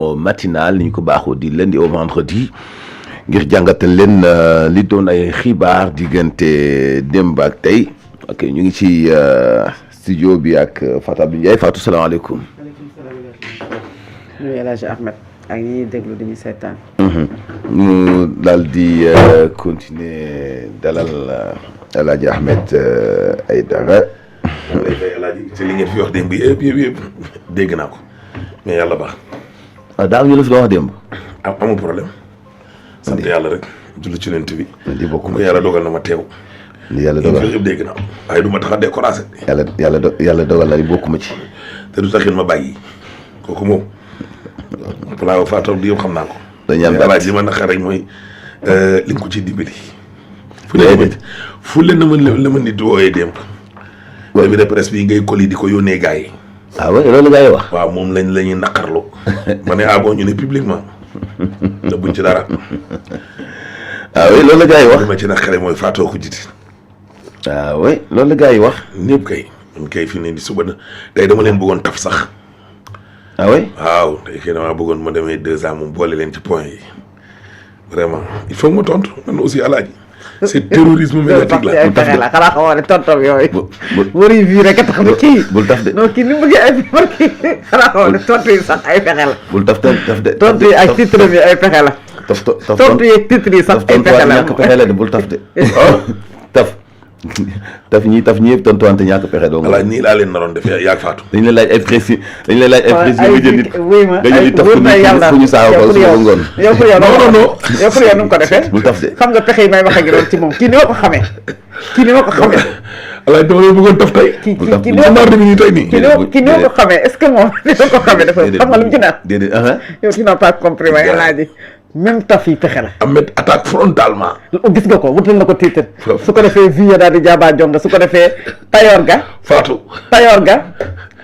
au matinal ni ñu ko baaxoo di lundi au vendredi ngir jàngatal leen li doon ay xibaar diggante démb ak tey ok ñu ngi ci studio bi ak Fatou Abdou Ndiaye Fatou salaamaaleykum. maaleykum salaam. nuyu El Hadj Ahmed ak ñi déglu dañuy seetaan. ñu daal di continuer dalal El Hadj Ahmed Aïdara. lay fay El Hadj ci li ngeen fi wax démb yëpp dégg naa ko mais yàlla baax. daaw ñu la fi doon wax démb. amul problème. sant yàlla rek julli ci lent bi. di bokk ko yàlla dogal na ma teew. li yàlla dogal yëpp dégg naa waaye du ma tax a découragé. yàlla dogal na li bokkuma ci. te du taxin ma bàyyi kooku moom. balaa Fatou di yëpp xam naa ko. dañu am daal li ma naqar rek mooy li nga ko ci dimbali. fu leen la ma nit wooyee démb. revue de presse bi ngay colis di ko yónnee gars yi. ah oui loolu gars yi wax. waaw moom la ñuy naqarlu. ma ne bon ñu ne publiquement te buñ ci dara. ah oui loolu la gars yi wax. li ma ci naqare mooy Fatou ko jiite. ah oui loolu la gars yi wax. ñëpp kay ñun kay fi ne di suba na tey dama leen bëggoon taf sax. ah oui waaw tey kay damaa bëggoon ma demee 2 ans moom boole leen ci point yi vraiment il faut ma tontu man aussi alaaji. c'est terrorisme médiatique la. bu taf de xanaa xamoo ne tontom yooyu. wari bii rek a tax na kii. bul taf de. non kii ni mu bëggee ay kii xanaa xamoo ne tontu yi sax ay pexe la. bul taf de. tontu yi ak titre yi ay pexe la. tontu yi ak titre yi sax ay pexe la ñàkk pexe la de bul taf de. taf ñi yëpp tontuwante ñàkk pexe doo voilà nii laa leen naroon def yaa Fatou. dañu la laaj ay précis nga jël nit ay taf fu ñu saawa ko suba ngoon. yow pour yow non yow pour yow nu mu ko defee. bul taf de. xam nga pexe yi may wax ak yow ci moom kii ni ma ko xamee. alaay dama leen bëggoon taf tey. kii ni ma ko xamee est-ce que moom ni ma ko xamee dafa xam nga lu mu ci naan. déedéet yow tu n'as pas compris waaye alaaji même taf yi pexe la. Ahmed attaque frontalement. gis nga ko wutal na ko titre. su ko defee vie daal di jaaba jonga su ko defee tayoor ga. Fatou. tayoor ga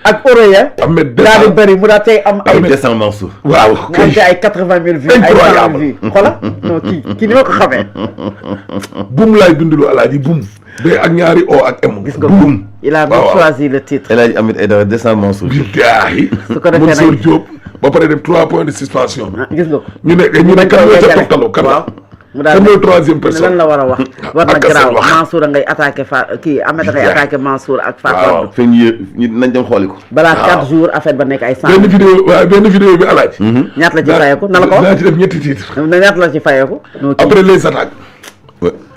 ak euro ya. Ahmed daal di bëri mu daal tey am. ay descend Mansour. waaw nga am ay 80 000 vues ay 100 000 vues xoolal non kii ni ma ko xamee. bum laay bindulu alaaji bum. day ak ñaari o ak m. gis nga bum. il a bien choisi le titre. El Hadj Ahmed Aïdara descend Mansour. billaahi. su ko defee nag Mansour Diop ba pare def 3 points de suspension. gis nga ko. ñu ne kan la ca toftaloo kan la. mu daal mooy troisième personne lan la war a wax. war na garaaw Mansour a ngay attaqué kii Ahmed a ngay attaqué Mansour ak Fatou. waaw fekk ñu nañ dem xooli ko. balaa 4 jours affaire ba nekk ay 100. benn vidéo bi alaaj. ñaata la ci fayeeku na la ko naa ci def ñetti titres. ñaata la ci fayeeku. après les attaques.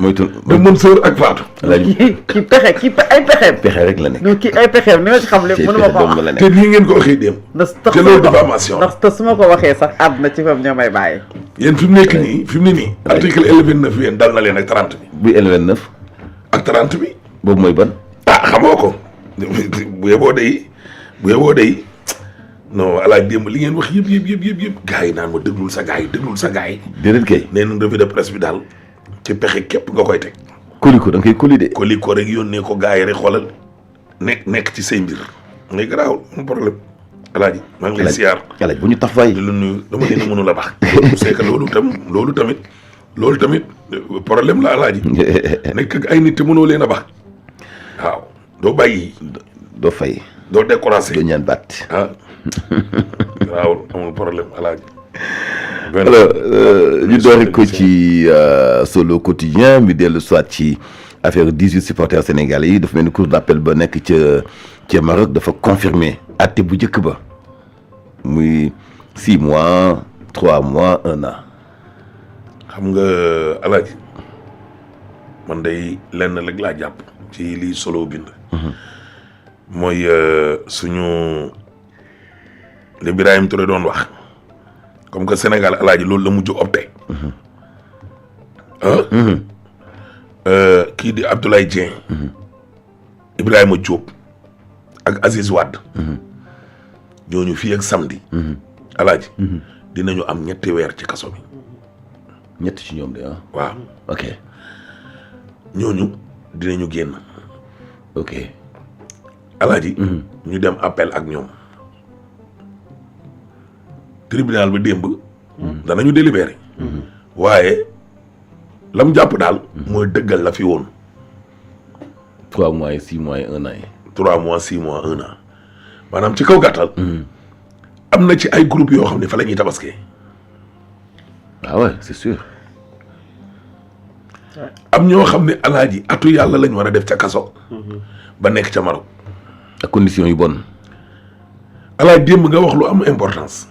moytu. de Mansour ak Fatou. kii pexe kii ay pexeem. pexe rek la nekk. non kii ay pexeem ni ma ci xam lépp mënu ma ko wax. te lii ngeen ko waxee dem. te loolu diffamation ndax te su ma ko waxee sax àdduna ci fam ñoo may bàyyi. yéen fi mu nekk nii article L29 yéen dal na leen ak 30 bi. buy L29. ak 30 bi. boobu mooy ban. xamoo ko. bu yeboo day non alaaj démb li ngeen wax yëpp gars yi naan ma déglul sa gars yi. déedéet kay. nee na revue de presse bi daal ci pexe képp nga koy teg. koli ko da nga koy koli de. koli ko rek yónnee ko gars yi rek xoolal nekk ci say mbir. ngay garaawul am problème. alaaji maa ngi lay siyaar. alaaj bu ñu tax fay. di la nuyu dama leen a mënul a baax. c'est que loolu tamit problème la alaaji. nekk ak ay nit te mënoo leen a baax. waaw doo bàyyi. doo fay. doo découragé. doo ñaan baat. waaw amul problème alaaji. alors ñu doore ko ci solo quotidien mi dellu soit ci affaire 18 supporters sénégalais yi dafa mel ni cour d'appel ba nekk ca Maroc dafa confirmer atte bu njëkk ba muy 6 mois 3 mois 1 an. xam nga alaaji man day lenn rek laa jàpp ci lii solo bind. mooy suñu li Birahim Touré doon wax. comme que Sénégal alaaji loolu la mujj opté. kii di Abdoulaye Dieng. Ibrahima Diop ak Aziz Wade. ñooñu fii ak samedi. alaaji dinañu am 2 weer ci kaso bi. ñett ci ñoom de waaw ok. ñooñu dinañu génn. ok. alaaji ñu dem appel ak ñoom. tribunal ba démb. danañu délibéré. waaye lam jàpp daal. mooy dëggal la fi woon. 3 mois 6 mois 1 an. 3 mois 6 mois 1 an maanaam ci kaw gàttal. am na ci ay groupe yoo xam ne fa la ñuy tabaskee. ah ouais c'est sûr. am ñoo xam ne alaaji atu yàlla lañ war a def ca kaso. ba nekk ca Maroc. ak conditions yu bon. alaaji démb nga wax lu am importance.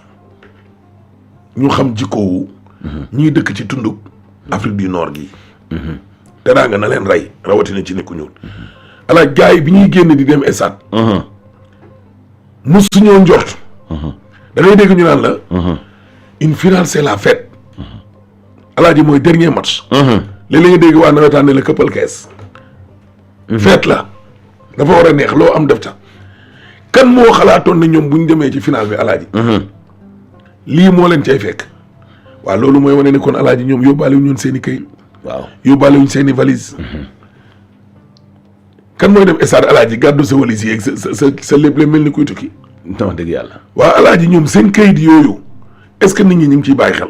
ñu xam jikkoowu ñuy dëkk ci tunduk Afrique du Nord gi. teraanga na leen rey rawatina ci nit ku ñuul. alaaji gars yi bi ñuy génn di dem Esat. musuñoo njort. da ngay dégg ñu naan la. une finale c'est la fête. alaaji mooy dernier match. léeg-léeg nga dégg waa nawetaan ne la këppal kees. fête la dafa war a neex loo am def ca. kan moo xalaatoon ne ñoom bu ñu demee ci finale bi alaaji. lii moo leen cay fekk. waaw loolu mooy wane ne kon alaaji ñoom yóbbaale wu ñoon seen i këyit. waaw yóbbaale wuñ seen i valise. kan mooy dem stade alaaji gàddu sa valise yeeg sa lépp la mel ni kuy tukki. non dëgg yàlla. waaw alaaji ñoom seen këyit yooyu est-ce que nit ñi ñu ngi ciy bàyyi xel.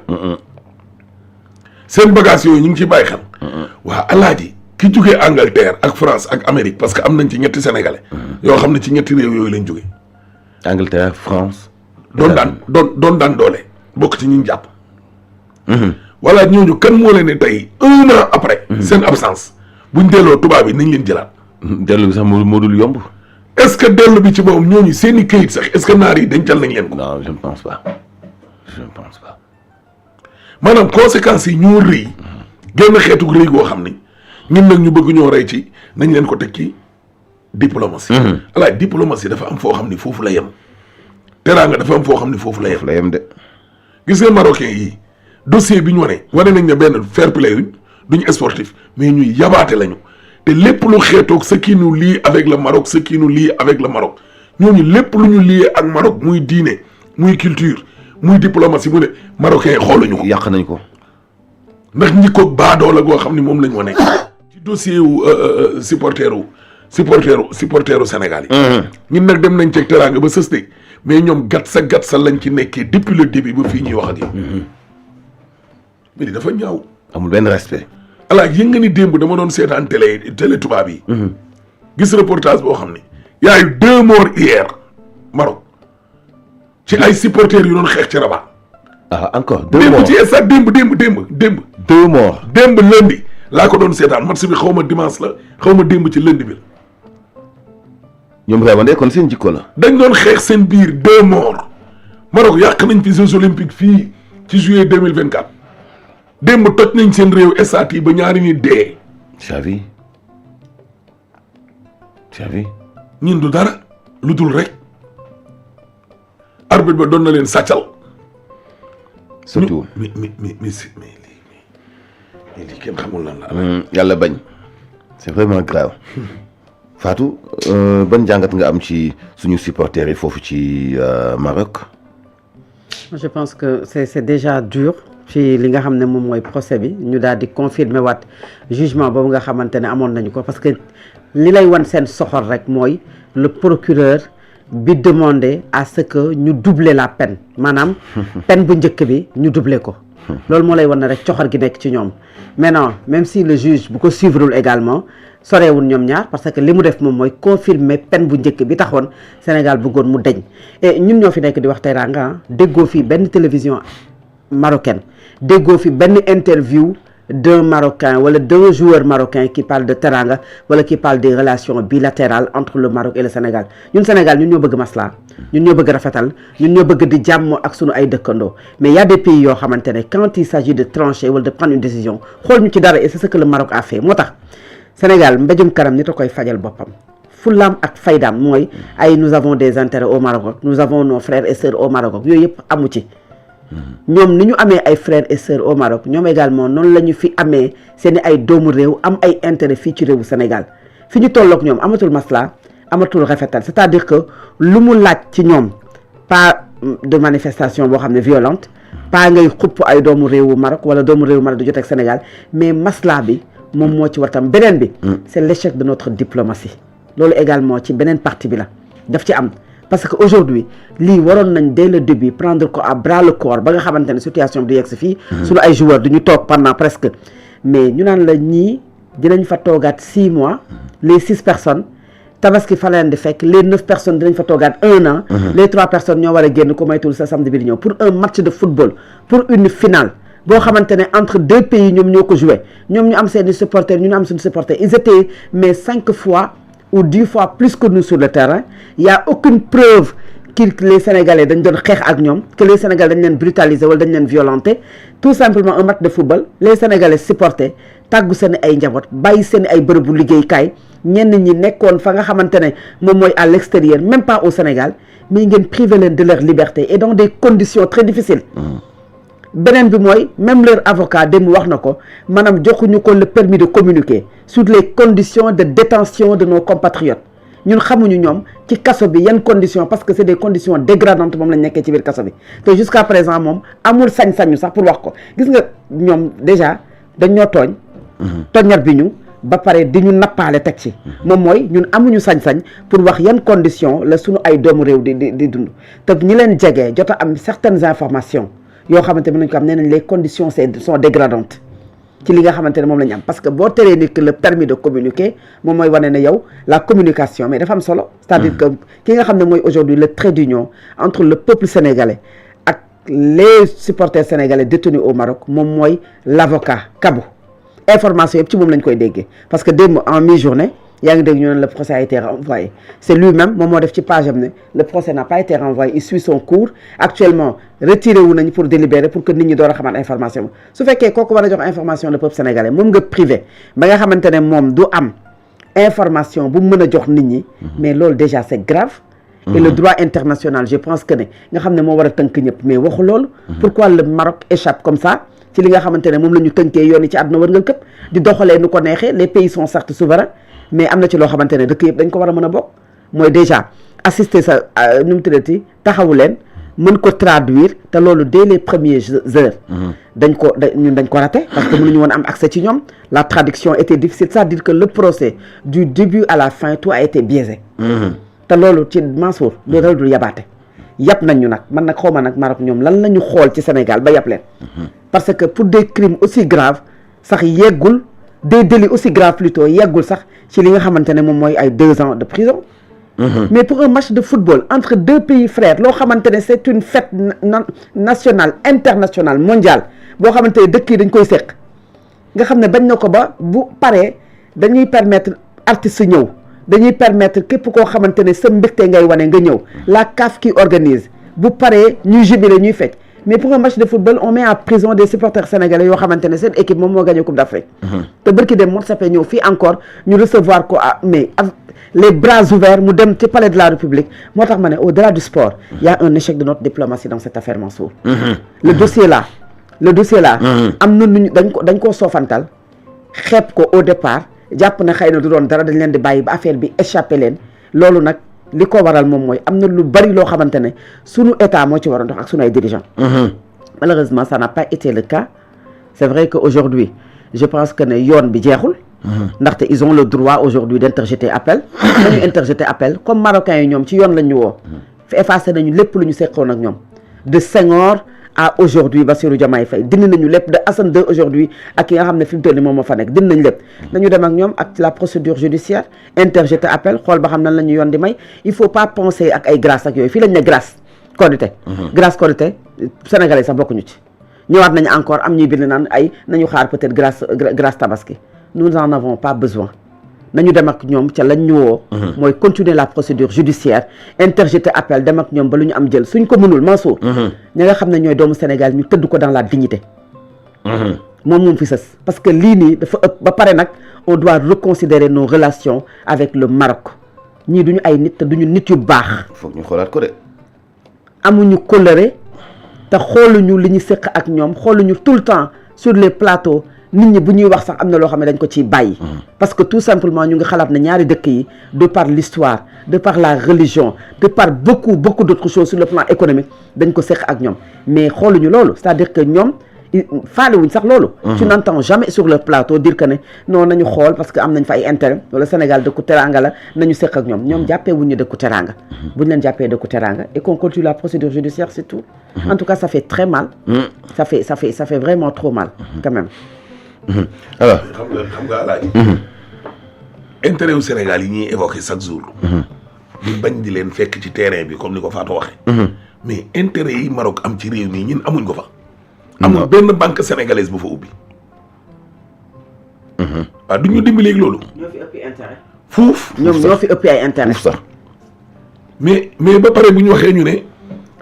seen bagage yooyu ñu ngi ciy bàyyi xel. waaw alaaji ki jugee Angleterre ak France ak Amérique parce que am nañ ci ñetti sénégalais. yoo xam ne ci ñetti réew yooyu lañ jugee. Angleterre France. doon daan doole bokk ci ñi jàpp. voilà ñooñu kan moo leen ne tey 1 an après. seen absence buñ delloo tubaab yi nañ leen jëlaat. dellu bi sax moo dul yomb. est-ce que dellu bi ci boobu ñooñu seen i këyit sax est-ce que naar yi dencal nañ leen ko. non je ne pense pas je ne pense pas. maanaam conséquences yi ñoo rëy. génn xeetu rëy goo xam ni ñun nag ñu bëgg ñoo rey ci nañ leen ko teg ci diplomatie. alaaj diplomatie dafa am foo xam ni foofu la yem. teraanga dafa am foo xam ni foofu la yem. foofu la yem de. gis nga marocain yi dossier bi ñu wane nañ ne benn fair play yuñ duñ sportif mais ñuy yabaate lañu te lépp lu xeetoog ce qui nous lie avec le Maroc ce qui nous lie avec le Maroc ñooñu lépp lu ñu lié ak Maroc muy diine muy culture muy diplomatie mu ne marocain yi xooluñu ko. yàq nañ ko. ndax ñi ko baadoo la goo xam ni moom lañ wane. ci dossier wu supporteru Sénégal yi. ñun nag dem nañ ceeg teraanga ba sës de mais ñoom gat sa lañ ci nekkee depuis le début ba fii ñuy wax ak yow. mais di dafa ñaaw. amul benn respect. alors yëg nga ni démb dama doon seetaan télé tubaab yi. gis reportage boo xam ni y a eu 2 morts hier Maroc ci ay supporters yu doon xeex ci Rabat. ah encore 2 morts démb ci stade démb. 2 morts. démb lundi laa ko doon seetaan match bi xaw ma dimanche la xaw ma démb ci lundi bi la. ñoom réewande kon seen jikko la. dañ doon xeex seen biir 2 morts Maroc yàq nañ fi Jeux olympiques fii ci juillet 2024 démb toj nañ seen réew stade yi ba ñaari nit dee. Xavi ñun du dara lu dul rek arbitre ba doon na leen sàccal. surtout mais lii kenn xamul lan la. yàlla bañ. c'est vraiment grave. Fatou ban jàngat nga am ci suñu supporters yi foofu ci Maroc. je pense que c'est déjà dur ci li nga xam ne moom mooy procès bi ñu daal di confirmer waat jugement boobu nga xamante ne amoon nañu ko parce que li lay wan seen soxor rek mooy le procureur bi demandé à ce que ñu doubler la peine maanaam peine bu njëkk bi ñu doubler ko loolu moo lay wan ne rek coxor gi nekk ci ñoom maintenant même si le juge bu ko suivrul également soreewul ñoom ñaar parce que li mu def moom mooy confirmer peine bu njëkk bi taxoon Sénégal bëggoon mu deñ et ñun ñoo fi nekk di wax teraanga déggoo fi benn télévision marocaine déggoo fi benn interview d'un Marocain wala d'un joueur marocain qui parle de teranga wala qui parle des relations bilatérales entre le Maroc et le Sénégal ñun Sénégal ñun ñoo bëgg maslaa ñun ñoo bëgg rafetal ñun ñoo bëgg di jàmm ak sunu ay dëkkandoo mais il y a des pays yoo xamante ne quand il s'agit de trancher wala de prendre une décision xool ñu ci dara et c'est ce que le Maroc a fait moo tax Sénégal mbéjum kanam nit a koy fajal boppam fullaam ak faydaam mooy ay nous avons des intérêts au Maroc nous avons nos frères et sœurs au Maroc yooyu yëpp amu ci ñoom ni ñu amee ay frères et sœurs au Maroc ñoom également noonu la ñu fi amee seen i ay doomu réew am ay intérêt fii ci réewu Sénégal fi ñu tolloog ñoom amatul masla amatul rafetal c'est-à-dire que lu mu laaj ci ñoom pas de manifestation boo xam ne violente pas ngay xupp ay doomu réewu Maroc wala doomu réewu Maroc du jot ak Sénégal mais masla bi moom moo ci war tam beneen bi c'est l'échec de notre diplomatie loolu également ci beneen partie bi la daf ci am parce que aujourd'hui lii waroon nañ dès le début prendre ko à bras le corps ba nga xamante ne situation bi du yegg si fii suñu ay joueurs du ñu toog pendant presque mais ñu naan la ñii dinañ fa toogaat 6 mois les 6 personnes tabaski fa leen di fekk les 9 personnes dinañ fa toogaat 1 an. Les 3 personnes ñoo war a génn ko maytul sa samedi bi di ñëw pour un match de football pour une finale boo xamante ne entre 2 pays ñoom ñoo ko joué ñoom ñu am seeni supporters ñu am suñu supporters ils étaient mais 5 fois ou 10 fois plus que nous sur le terrain il y a aucune preuve que les Sénégalais dañ doon xeex ak ñoom que les Sénégalais dañ leen brutaliser wala dañ leen violenter tout simplement un match de football les Sénégalais supporter tàggu seen ay njaboot bàyyi seen ay bërëbu liggéeykaay ñenn ñi nekkoon fa nga xamante ne moom mooy à l'extérieur même pas au Sénégal mais ngeen privé leen de leur liberté et dans des conditions très difficiles. beneen bi mooy même leur avocat dem wax na ko maanaam joxuñu ko le permis de communiquer sur les conditions de détention de nos compatriotes ñun xamuñu ñoom ci kaso bi yan conditions parce que c'est des conditions dégradantes moom lañ nekkee ci biir kaso bi te jusqu'à présent moom amul sañ-sañu sax pour wax ko gis nga ñoom déjà dañ ñoo tooñ toññat bi ñu ba pare di ñu nappaale teg ci moom mooy ñun amuñu sañ-sañ pour wax yan conditions la suñu ay doomu réew di dund te ñi leen jegee jot a am certaines informations yoo xamante ne nañ ko am nee nañ les conditions sont dégradantes ci li nga xamante ne moom la ñu am parce que boo teree nit que le permis de communiquer moom mooy wane ne yow la communication mais dafa am solo c'est-à-dire que ki nga xam ne mooy aujourd'hui le trait d'union entre le peuple sénégalais ak les supporters sénégalais détenus au Maroc moom mooy l'avocat Kabou information yëpp ci moom lañ koy déggee parce que démb en mi-journée yaa ngi dégg ñu ne le procès a été renvoyé c'est lui-même moom moo def ci page am ne le procès n'a pas été renvoyé il suit son cours actuellement retiré wu nañ pour délibérer pour que nit ñi door a xamaat information su fekkee kooku war a jox information le peuple sénégalais moom nga privé ba nga xamante ne moom du am information bu mën a jox nit ñi mais loolu déjà c'est grave et le droit international je pense que ne nga xam ne moo war a tënk ñëpp mais waxu loolu pourquoi le Maroc échappe comme ça ci li nga xamante ne moom la ñu tënkee yoon yi ci àdduna wërngal këpp di doxalee nu ko neexee les pays sont certes souverains mais am na ci loo xamante ne dëkk yëpp dañ ko war a mën a bokk mooy déjà assister sa nu mu tuddati taxawu leen mën ko traduire te loolu dès les premières heures dañ ko raté parce que mënuñu woon am accès ci ñoom la traduction était difficile c'est-à-dire que le procès du début à la fin tout a été biaisé te loolu ci Mansour loolu dul yabaate yàpp nañ ñu nag man nag xaw ma nag Maroc ñoom lan la ñu xool ci Sénégal ba yàpp leen parce que pour des crimes aussi graves sax yeggul des délits aussi graves plutôt yeggul sax ci li nga xamante ne moom mooy ay 2 ans de prison mais pour un match de football entre 2 pays frères loo xamante ne c'est une fête nationale internationale mondiale boo xamante ne dëkk yi dañ koy seq nga xam ne bañ na ko ba bu paree dañuy permettre artistes ñëw dañuy permettre képp koo xamante ne sa mbégte ngay wane nga ñëw la CAF qui organise bu paree ñuy jubilé ñuy fecc mais pour un match de football on met en prison des supporters sénégalais yoo xamante ne seen équipe moom moo gagné Coupe d'Afrique te bërki dem moo sapee ñëw fii encore ñu recevoir ko mais les bras ouverts mu dem ci palais de la République moo tax ma ne au-delà du sport il y a un échec de notre diplomatie dans cette affaire Mansour le dossier là am na nuñu dañ koo soofantal xeeb ko au départ jàpp na xëy na du doon dara dañ leen di bàyyi ba affaire bi échappé leen loolu nag li ko waral moom mooy am na lu bari loo xamante ne sunu état moo ci waroon dox ak sunu ay dirigeants malheureusement ça n'a pas été le cas c'est vrai que aujourd'hui je pense que ne yoon bi jeexul ndaxte ils ont le droit aujourd'hui d'interjeter appel nañu interjeter appel comme marocains yi ñoom ci yoon lañ ñu woo effacé nañu lépp lu ñu seqoon ak ñoom de Senghor à aujourd'hui Bassirou Diomaye Faye dindi nañu lépp de Assane II aujourd'hui ak ki nga xam ne fi mu toll nii moom moo fa nekk dindi nañu lépp nañu dem ak ñoom ak la procédure judiciaire interjeter appel xool ba xam nan la ñu yoon di may il faut pas penser ak ay grâce ak yooyu fii lañ ne grâce Korité grâce Korité sénégalais sax bokkuñu ci ñëwaat nañu encore am ñuy bind naan ay nañu xaar peut-être grâce Tabaski nous n'en avons pas besoin nañu dem ak ñoom ca lañ ñu woo mooy continuer la procédure judiciaire interjeter appel dem ak ñoom ba lu ñu am jël suñ ko mënul Mansour ñi nga xam ne ñooy doomu Sénégal ñu tëdd ko dans la dignité moom fi sës parce que lii nii dafa ëpp ba pare nag on doit reconsidérer nos relations avec le Maroc ñii duñu ay nit te duñu nit yu baax foog ñu xoolaat ko de amuñu kóllëre te xooluñu li ñu séq ak ñoom xooluñu tout le temps sur les plateaux nit ñi bu ñuy wax sax am na loo xam ne dañ ko ciy bàyyi parce que tout simplement ñu ngi xalaat na ñaari dëkk yi de par l'histoire de par la religion de par beaucoup d'autres choses sur le plan économique dañ ko seq ak ñoom mais xooluñu loolu c'est-à-dire que ñoom faalewuñ sax loolu tu n'entends jamais sur le plateau dire que ne non nañu xool parce que am nañ fa ay intérêt wala Sénégal dëkku teranga la nañu seq ak ñoom jàppee wuñ ñu dëkku teranga buñ leen jàppee dëkku teranga et qu'on continue la procédure judiciaire c'est tout en tout cas ça fait très mal ça fait vraiment trop mal quand même alors xam nga Alaaji intérêt wu Sénégal yi ñuy évoqué chaque jour. di bañ di leen fekk ci terrain bi comme ni ko Fatou waxee. mais intérêt yi Maroc am ci réew mi ñun amuñ ko fa. amul benn banque sénégalaise bu fa ubbi. waaw du ñu dimbali léegi loolu. ñoo fi ëpp intérêt. fuuf. ñoom ñoo fi ëpp ay intérêt. sax mais ba pare bu ñu waxee ñu ne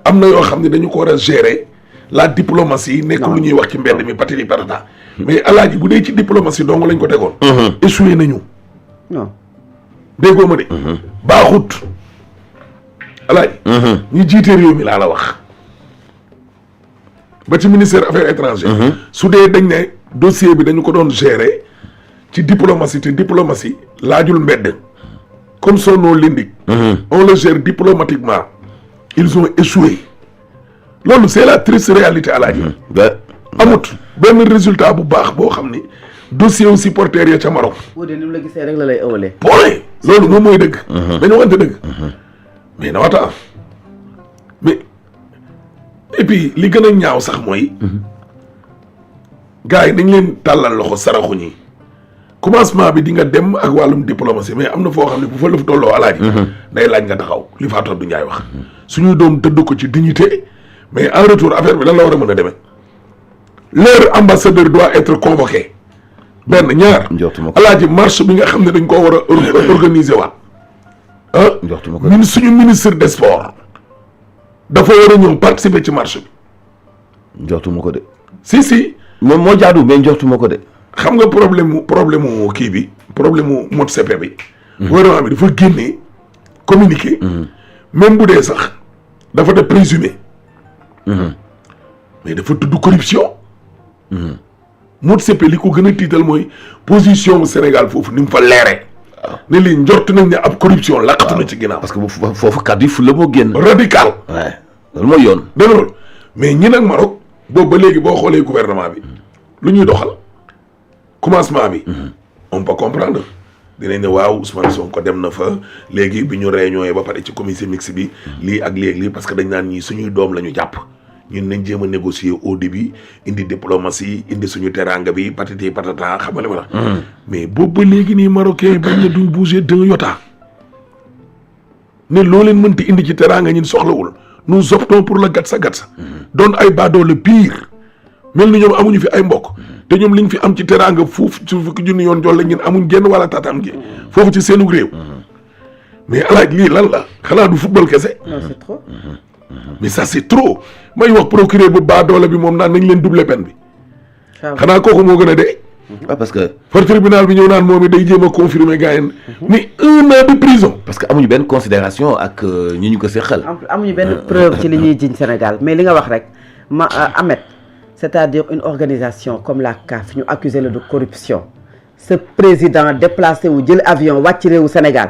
am na yoo xam ne dañu ko war a gérer la diplomatie nekk lu ñuy wax ci mbedd mi patati patata. mais alaaji bu dee ci diplomatie dong lañ ko tegoon. échoué nañu. non. déggoo ma de. baaxut. alaaji. ñi jiite réew mi laa la wax. ba ci ministère affaires étrangères. su dee dañ ne dossier bi dañu ko doon gérer ci diplomatie te diplomatie laajul mbedd. comme son nom l'indique. on le gère diplomatiquement. ils ont échoué. loolu c'est la triste réalité alaaji. amut benn résultat bu baax boo xam ni dossier wu supporter ya ca Maroc. boo dee ni mu la gisee rek la lay ëwalee. point loolu moom mooy dëgg. dañu wante dëgg. mais na wata mais et puis li gën a ñaaw sax mooy. gars yi dañ leen tàllal loxo saraxu ñi commencement bi di nga dem ak wàllum diplomatie mais am na foo xam ne bu fa lëf tolloo alaaji. day laaj nga taxaw li Fatou Abdou Ndiaye wax. suñuy doom tëdd ko ci dignité mais en retour affaire bi lan la war a mën a demee. leur ambassadeur doit être convoqué. benn ñaar. alaaji marche bi nga xam ne dañ koo war a organiser waat. ñun suñu ministre des sports dafa war a ñëw participer ci marche bi. njortuma ko de. si. moom moo jaadu mais njortuma ko de. xam nga problème mu kii bi problème mu Motsepe bi. gouvernement bi dafa génnee communiqué. même bu dee sax dafa def présumé. mais dafa tudd corruption. Motsepe li ko gën a tiital mooy position bu Sénégal foofu ni mu fa leere ne lii njort nañ ne ab corruption laqatu na ci ginnaaw. parce que foofu kàddu yi fu la moo génn. radical. waaw loolu mooy yoon. dana loolu mais ñi nag Maroc boobu ba léegi boo xoolee gouvernement bi lu ñuy doxal commencement bi. on peut comprendre dinañ ne waaw Ousmane Sonko dem na fa léegi bi ñu réunion ba pare ci comité mixte bi lii ak lii ak lii parce que dañ naan ñii suñuy doom la ñu jàpp. ñun nañ jéem a négocier au début indi diplomatie indi suñu teranga bi patati patata xamale ma la. mais boobu ba léegi nii marocain bañ na duñ bouger d'un iota. ne loo leen mënti indi ci teranga ñun soxlawul nous optons pour la gatsa gatsa. doon ay baadoo le pire. mel ni ñoom amuñu fi ay mbokk. te ñoom liñ fi am ci teranga foofu ci fukki junni yoon jolle ñun amuñ genn wala taatam gi. foofu ci seenu réew. mais alaaj lii lan la xanaa du football kese. non c'est trop. mais ça c'est trop may wax procureur bu baa doole bi moom naan nañ leen doubler peine bi. xanaa kooku moo gën a dee. parce que. for tribunal bi ñëw naan moom it day jéem a confirmer gars yi mais 1 an de prison. parce que amuñu benn considération ak ñi ñu ko seqal. amuñu benn preuve ci li ñuy jiñ Sénégal mais li nga wax rek Ahmed c'est-à-dire une organisation comme la CAF ñu accusé la de corruption ce président déplacé wu jël avion wàcc réewu Sénégal.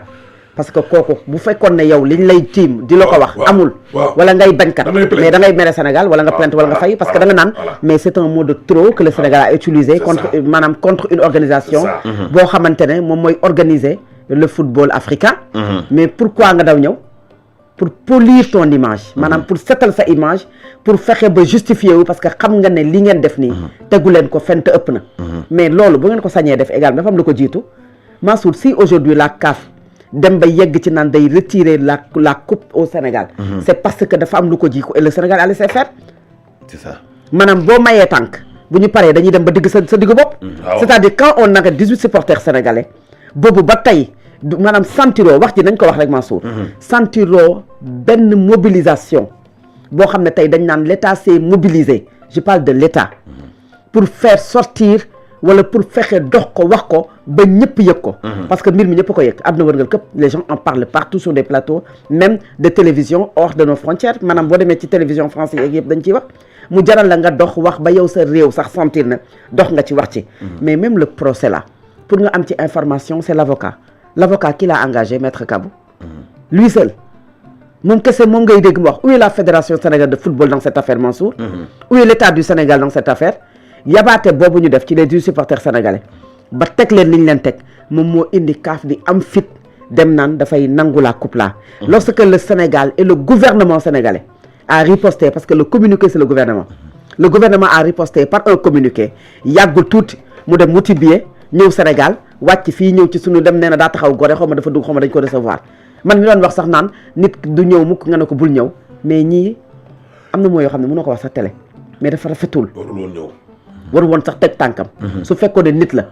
parce que kooku bu fekkoon ne yow liñ lay tiim di la ko wax amul wala ngay bañkat mais da ngay mere Sénégal wala nga plainte wala nga fay parce que da nga naan mais c'est un mot de trop que le Sénégal a utilisé contre une organisation boo xamante ne moom mooy organiser le football africain mais pourquoi nga daw ñëw pour polir ton image maanaam pour setal sa image pour fexe ba justifier wu parce que xam nga ne li ngeen def nii tegu leen ko fent ëpp na mais loolu bu ngeen ko sañee def également dafa am lu ko jiitu Mansour si aujourd'hui la CAF dem ba yegg ci naan day retirer la coupe au Sénégal. C'est parce que dafa am lu ko ji et le Sénégal a laissé faire. C'est ça. maanaam boo mayee tànk bu ñu paree dañuy dem ba digg sa diggu bopp. c'est-à-dire quand on a 18 supporters sénégalais boobu ba tey maanaam sentiroo wax ji nañ ko wax rek Mansour. sentiroo benn mobilisation boo xam ne tey dañ naan l'État s'est mobilisé je parle de l'État pour faire sortir. wala pour fexe dox ko wax ko ba ñëpp yëg ko. parce que mbir mi ñëpp ko yëg àdduna wërngal këpp les gens en parlent partout sur des plateaux même de télévision hors de nos frontières maanaam boo demee ci télévision française yeeg yëpp dañ ciy wax mu jaral la nga dox wax ba yow sa réew sax sentir na dox nga ci wax ci. mais même le procès là pour nga am ci information c'est l'avocat qui l'a engagé maître Kabou. lui seul moom kese moom ngay dégg mu wax où est la fédération sénégalaise de football dans cette affaire Mansour. où est l'État du Sénégal dans cette affaire. yabaate boobu ñu def ci les 18 supporters sénégalais ba teg leen li ñu leen teg moom moo indi CAF di am fit dem naan dafay nangu la coupe là. Lorsque le Sénégal et le gouvernement sénégalais a riposté parce que le communiqué c'est le gouvernement a riposté par un communiqué yàggul tuuti mu dem wuti billet ñëw Sénégal wàcc fii ñëw ci suñu dem nee na daa taxaw gore xaw ma dafa dugg xaw ma dañ ko recevoir man mi doon wax sax naan nit du ñëw mukk nga ne ko bul ñëw mais ñii am na mooy yoo xam ne mënoo ko wax sax télé mais dafa rafetul waru woon sax teg tànkam su fekkoon ne nit la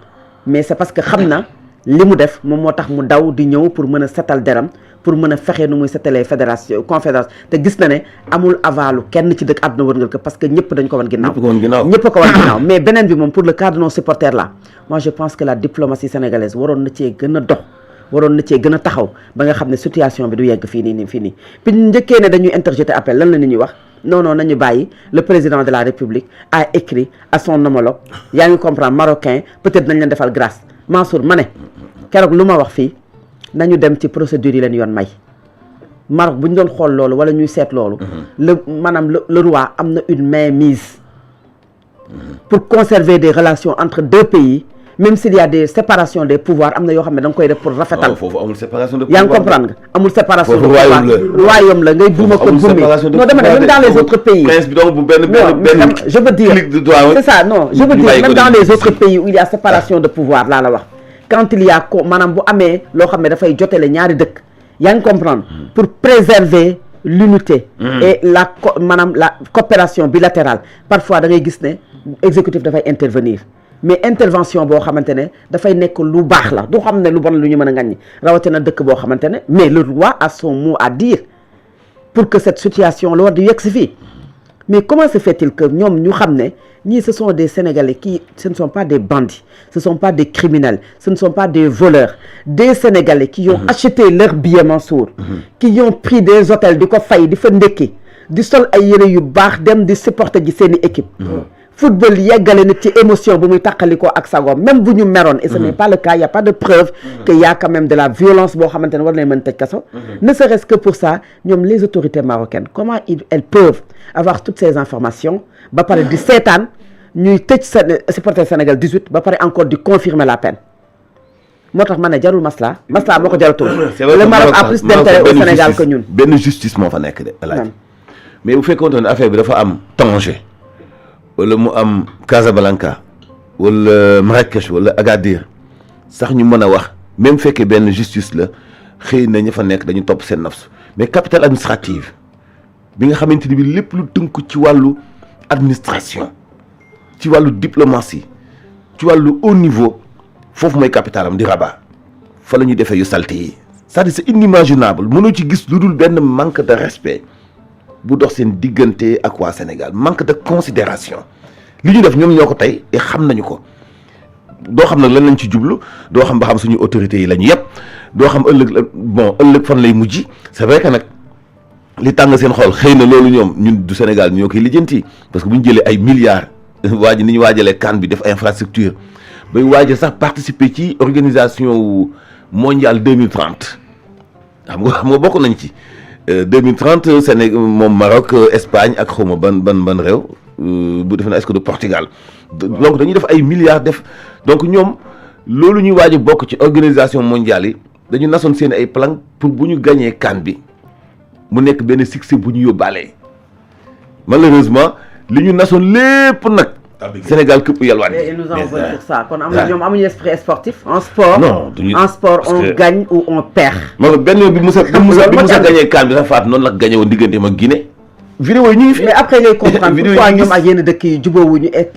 mais c'est parce que xam na li mu def moom moo tax mu daw di ñëw pour mën a setal deram pour mën a fexe nu muy setalee fédération confédération te gis na ne amul avalu kenn ci dëkk àdduna wërngal ko parce que ñëpp dañ ko wan ginnaaw ñëpp ko wan ginnaaw mais beneen bi moom pour le cas de nos supporters là moi je pense que la diplomatie sénégalaise waroon na cee gën a dox waroon na cee gën a taxaw ba nga xam ne situation bi du yegg fii nii fii nii bi njëkkee ne dañuy interjeter appel lan la nit ñuy wax non nañu bàyyi le président de la République a écrit à son homologue yaa ngi comprendre marocain peut-être nañ leen defal grâce Mansour ma ne keroog lu ma wax fii nañu dem ci procédure yi leen yoon may Maroc bu ñu doon xool loolu wala ñuy seet loolu maanaam le roi am na une mainmise pour conserver des relations entre deux pays même s'il y a des séparations des pouvoirs am na yoo xam ne da nga koy def pour rafetal foofu amul séparation de pouvoir yaa ngi comprendre nga amul séparation de pouvoir royaume la ngay buuma ko gummi non dama ne même dans les autres pays je veux dire c'est ça non je veux dire même dans les autres pays où il y a séparation de pouvoir laa la wax quand il y a maanaam bu amee loo xam ne dafay jotele ñaari dëkk yaa ngi comprendre pour préserver l'unité et la maanaam la coopération bilatérale parfois da ngay gis ne exécutif dafay intervenir mais intervention boo xamante ne dafay nekk lu baax la du xam ne lu bon lu ñu mën a ŋàññi rawatina dëkk boo xamante ne mais le roi a son mot à dire pour que cette situation la war di yegg si fii mais comment se fait-il que ñoom ñu xam ne ñii ce sont des Sénégalais qui ce ne sont pas des bandits ce ne sont pas des criminels ce ne sont pas des voleurs des Sénégalais qui ont acheté leur billet Mansour qui ont pris des hôtels di ko fay di fa ndekki di sol ay yére yu baax dem di supporter ji seeni équipe football yeggale nit ci émotion bu muy tàqalikoo ak sagoom même bu ñu meroon et ce n'est pas le cas il y a pas de preuve que y a quand même de la violence boo xamante ne war nañ mën tëj kaso ne serait-ce que pour ça ñoom les autorités marocaines comment elles peuvent avoir toutes ces informations ba pare di seetaan ñuy tëj supporter Sénégal 18 ba pare encore di confirmer la peine moo tax ma ne jarul masla moo ko jaratul le Maroc a plus d'intérêt au Sénégal que ñun benn justice moo fa nekk de alaaj mais bu fekkoon ne affaire bi dafa am Tanger wala mu am Casablanca wala Marrakech wala Agadir sax ñu mën a wax même fekkee benn justice la xëy na ña fa nekk dañu topp seen nafsu mais capitale administrative bi nga xamante ni bi lépp lu tënku ci wàllu administration ci wàllu diplomatie ci wàllu haut niveau foofu mooy capitale am di Rabat fa la ñuy defee yu salte yi c'est-à-dire c'est inimaginable mënoo ci gis lu dul benn manque de respect bu dox seen diggante ak waa Sénégal manque de considération li ñu def ñoom ñoo ko tey et xam nañu ko doo xam nag lan lañ ci jublu doo xam ba xam suñu autorités yi la ñu yëpp doo xam ëllëg fan lay mujj c'est vrai que nag li tàng seen xol xëy na loolu ñun du Sénégal ñoo koy lijjanti parce que bu ñu jëlee ay milliards waaj ni ñu waajalee CAN bi def infrastructure bay waaja sax participer ci organisation mondiale 2030 xam nga bokk nañ ci 2030 Sénégal moom Maroc Espagne ak xawma ban réew bu defe na est-ce que de Portugal donc dañuy def ay milliards def donc ñoom loolu ñuy waaj a bokk ci organisation mondiale yi dañu nasoon seen ay plan pour bu ñu gañee CAN bi mu nekk benn succès bu ñu yóbbaalee malheureusement li ñu nasoon lépp nag Sénégal këpp yalwaan et nous en voulons pour ça kon ñoom amuñu esprit sportif en sport en sport on gagne ou on perd moom benn bi Moussa gañee CAN bi sax faat noonu la gañe woon diggante ma Guinée vidéo yi ñu ngi fi mais après ngay comprendre pourquoi ñoom ak yenn dëkk yi jubóowuñu et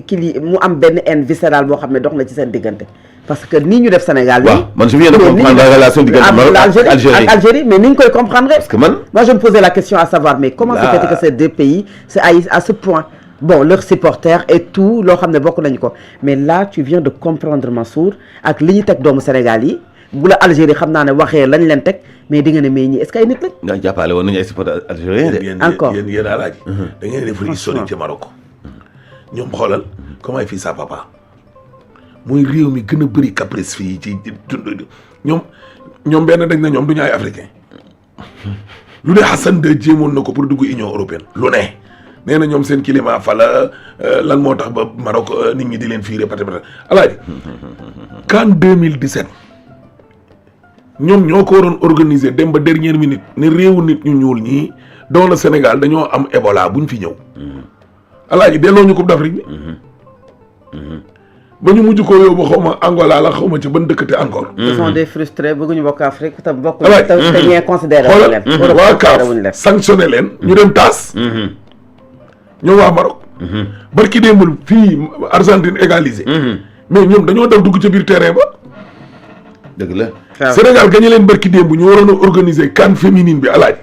kili mu am benn haine viscérale boo xam ne dox na ci seen diggante parce que nii ñu def Sénégal nii man je viens de comprendre la relation diggante Maroc ak Algérie mais ni ñu koy comprendre parce que moi je me posais la question à savoir mais comment se fait que ces deux pays c'est à ce point bon leurs supporters et tout loo xam ne bokk nañu ko mais là tu viens de comprendre Mansour ak li ñu teg doomu Sénégal yi bu la Algérie xam naa ne waxee lañ leen teg mais di nga ne mais ñi est-ce que ay nit lañ. nga jàppale woon nañu ay supporters algériens de. encore yéen alaaji da ngeen def historique ci Maroc ñoom xoolal comment fii sa papa muy réew mi gën a bëri caprice fii ci ñoom benn dañ na ñoom du ñu ay africain lu ne Hassan II jéemoon na ko pour dugg Union européenne lu ne nee na ñoom seen climat fa la lan moo tax ba Maroc nit ñi di leen fiire pate alaaji CAN 2017 ñoom ñoo ko waroon organiser dem ba dernière minute ne réewu nit ñu ñuul ñii dans le Sénégal dañoo am Ebola buñ fi ñëw alaaji delloo ñu Coupe d'Afrique bi ba ñu mujj ko yóbbu xaw ma Angola la xaw ma ci ban dëkkate encore. ce sont des frustrés bëgguñu bokk Afrique te bokk. Alaaj te ñee considéré wuñ leen. xoolal waa CAF sanctionné leen. ñu dem taas. ñoom waa Maroc. barki démbul fii Argentine égalisé. mais ñoom dañoo daw dugg ca biir terrain ba. dëgg la. Sénégal gañe leen barki démb ñu waroon a organiser CAN féminine bi alaaj.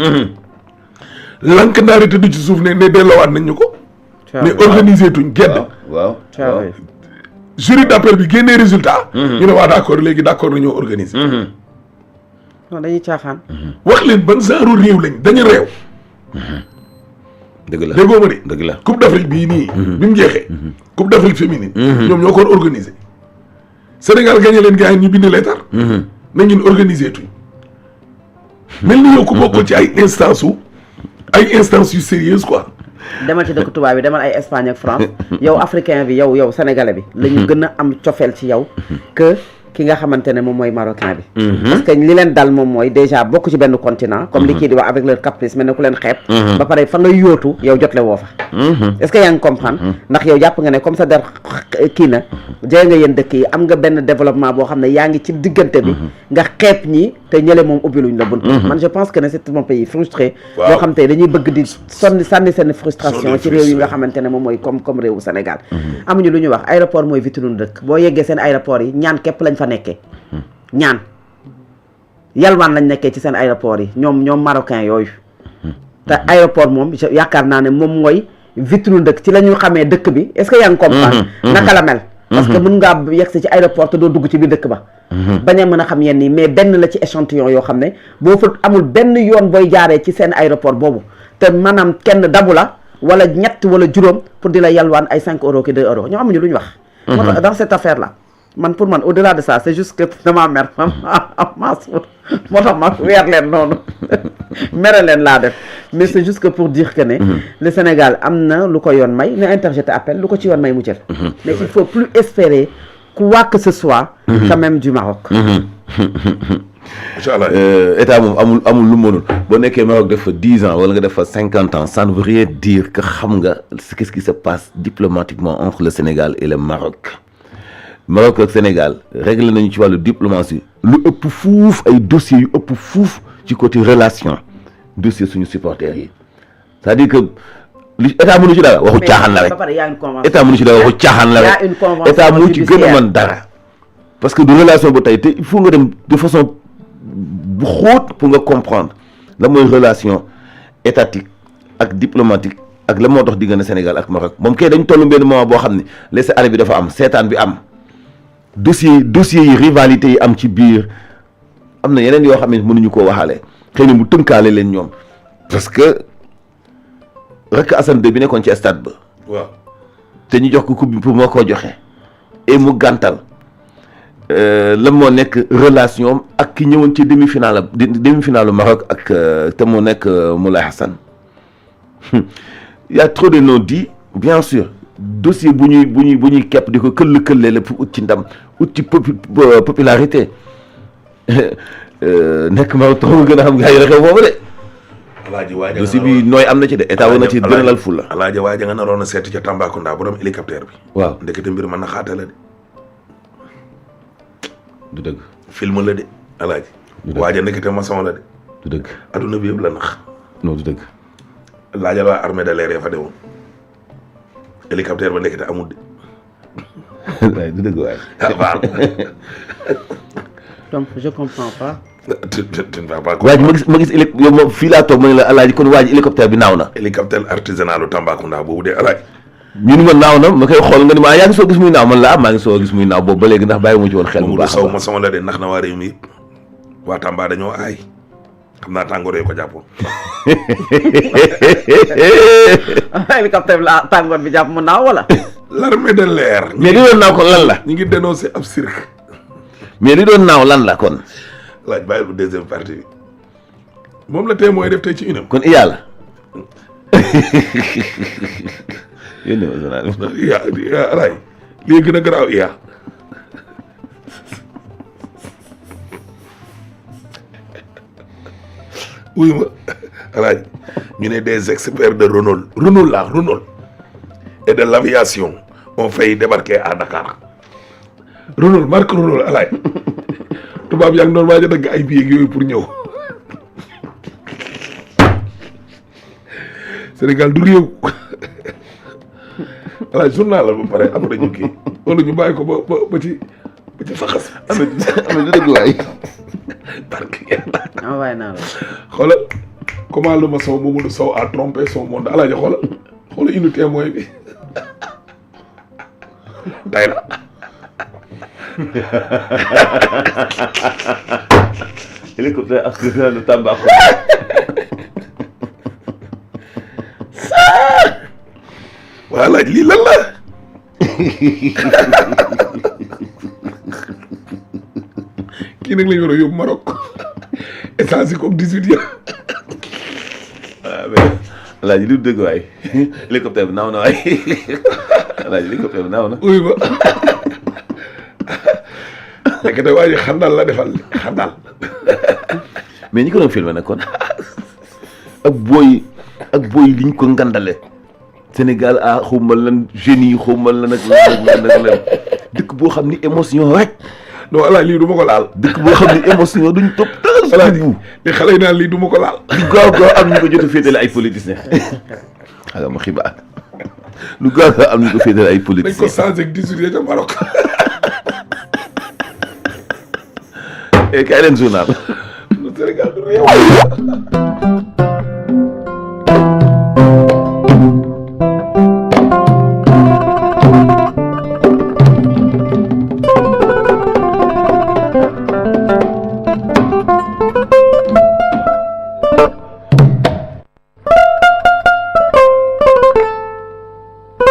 lank ndaari te du ci suuf ne delloowaat nañ ñu ko. mais organiser tuñ gedd. waaw jury d'appel bi génnee résultat. ñu ne waa d'accord léegi d'accord nañoo organiser. non dañuy caaxaan. wax leen ban genre réew lañ dañu réew. dëgg la déggoo ma de. dëgg la coupe d'Afrique bii nii. bi mu jeexee. coupe d'Afrique féminine. ñoom ñoo ko war organiser. Sénégal gagné leen gars yi ñu bind leetar. na ngeen organiser tuñ. mel ni yow ku bokkul ci ay instances yu sérieuses quoi. demal ci dëkk tubaab bi demal ay Espagne ak France yow africain bi yow sénégalais bi la ñu gën a am cofeel ci yow que ki nga xamante ne moom mooy marocain bi parce que li leen dal moom mooy déjà bokk ci benn continent comme li kii di wax avec leur caprice mel ne ku leen xeeb ba pare fa nga yóotu yow jotle woo fa est-ce que yaa ngi comprendre ndax yow jàpp nga ne comme ça der kii na jege nga yéen dëkk yi am nga benn développement boo xam ne yaa ngi ci diggante bi nga xeeb ñi te ñële moom ubbiluñ la bunt man je pense que ne c'est mon pays frustré boo xam te dañuy bëgg di sànni seen frustration ci réew yi nga xamante ne moom mooy comme réewu Sénégal amuñu lu ñuy wax aéroport mooy vitrine dëkk boo yeggee seen aéroport yi ñaan képp lañ fa nekkee ñaan yalwaan lañ nekkee ci seen aéroport yi ñoom marocain yooyu te aéroport moom yaakaar naa ne moom mooy vitrine dëkk ci la ñu xamee dëkk bi est-ce que yaa ngi comprendre naka la mel parce que mën ngaa yegsi ci aéroport te doo dugg ci biir dëkk ba bañ a mën a xam yenn yi mais benn la ci échantillon yoo xam ne boo fa amul benn yoon booy jaaree ci seen aéroport boobu te maanaam kenn dabu la wala ñett wala juróom pour di la yalwaan ay 5 euros ki 2 euros ñoo amuñu lu ñu wax moo tax dans cette affaire là man pour man au-delà de ça c'est juste que dama mer moo tax ma weer leen noonu mere leen laa def mais c'est juste que pour dire que ne le Sénégal am na lu ko yoon may ne interjeté appel lu ko ci yoon may mu jël mais il faut plus espérer quoi que ce soit quand même du Maroc inchallah état moom amul lu mënul boo nekkee Maroc def fa 10 ans wala nga def fa 50 ans ça ne veut rien dire que xam nga qu'est-ce qui se passe diplomatiquement entre le Sénégal et le Maroc Maroc ak Sénégal réglé nañu ci wàllu diplomatie lu ëpp fuuf ay dossiers yu ëpp fuuf ci côté relation dossier suñu supporters yi c'est-à-dire que li état mënu ci dara waxu caaxaan la rek état mënu ci dara waxu caaxaan la rek état mënu ci gën a mën dara parce que du relation bu tey te il faut nga dem de façon bu xóot pour nga comprendre la mooy relation étatique ak diplomatique ak la moo dox diggante Sénégal ak Maroc moom kay dañ tollu benn moment boo xam ne laisser-aller bi dafa am seetaan bi am dossier yi rivalité yi am ci biir am na yeneen yoo xam ne mënuñu koo waxaale xëy na mu tënkaale leen ñoom parce que rek Assane bi nekkoon ci stade ba waaw te ñu jox ko coupe bi pour moo koo joxe et mu gàntal la moo nekk relation ak ki ñëwoon ci demi-finale Maroc ak te moo nekk Moulay Hassan y a trop de non-dits bien sûr dossier bu ñuy kepp di ko këll la pour ut ci ndam ut ci popularité nekk Maroc tax nga gën a xam gars yi rek boobu de alaaji waaja dossier bi nooy am na ci de état war na ci gën a lal ful la alaaji waaja nga naroon a seeti ca Tambacounda borom hélicoptère bi waaw ndekete mbir mën na xaata la de du dëgg film la de alaaji waaja ndekete maçon la de du dëgg adduna bi yëpp la nax non du dëgg laajal waa armée de l'air ya fa dewoon hélicoptère ba ndekete amul de waaye du dëgg waaye donc je comprends pas waa ji ma gis yow moom fii laa toog ma ne la alaaji kon waa ji hélicoptère bi naaw na hélicoptère artisanalu Tambacounda boobu de alaaji ñu ni ma naaw na ma koy xool nga ni ma yaa ngi soo gis muy naaw man la maa ngi soo gis muy naaw boobu ba léegi ndax bàyyi mu ci woon xel bu baax saw ma sama la de ndax na waa réew mi yëpp waa Tamba dañoo aay xam naa tàngoor ko jàppoon hélicoptère bi tàngoor bi jàpp mu naaw wala l'armée de l'air mais li doon naaw kon lan la ñu ngi dénoncé ab cirque mais li doon naaw lan la kon laaj bàyyil bu deuxième partie bi moom la tey mooy def tey ci une kon iya la iya alaay lii gën a garaaw iya wuy ma alaaj ñu ne des experts de Renault et de l'aviation ont failli débarquer à Dakar Renault marque Renault alaay tubaab yaa ngi doon waaj a dagg ay billets yooyu pour ñëw Sénégal du réew alaay journal la ba pare après ñu kii wala ñu bàyyi ko ba ci faxas am na du dëgg waay barke yàlla waaye naa la xoolal comment le maçon Mamadou Sow a trompé son monde alaaji xoolal inu témoin bi day la hélicoptère accidenté de Tambacounda waa laaj lii lan la kii nag lañu war a yóbbu Maroc essence yi comme 18 ya waaw mais alaaji lu dëgg waay hélicoptère bi naaw na waay alaaji hélicoptère bi naaw na uy ba nekk te waa ji xandal la defal xandal mais ñi ko doon filmé nag kon ak booy liñ ko ngandale Sénégal xawma lan jeunes yi xawma lan ak lan dëkk boo xam ni émotion rek non alaaj lii du ma ko laal dëkk boo xam ni émotion duñ topp dara alaaj li xale yi naan lii du ma ko laal lu gaaw am ñu ko jot a féetale ay politiciens xaga ma xibaar lu gaaw am ñu ko féetale ay dañ ko politiciens changé ak 18 ya ca Maroc kay leen journal Sénégal du réew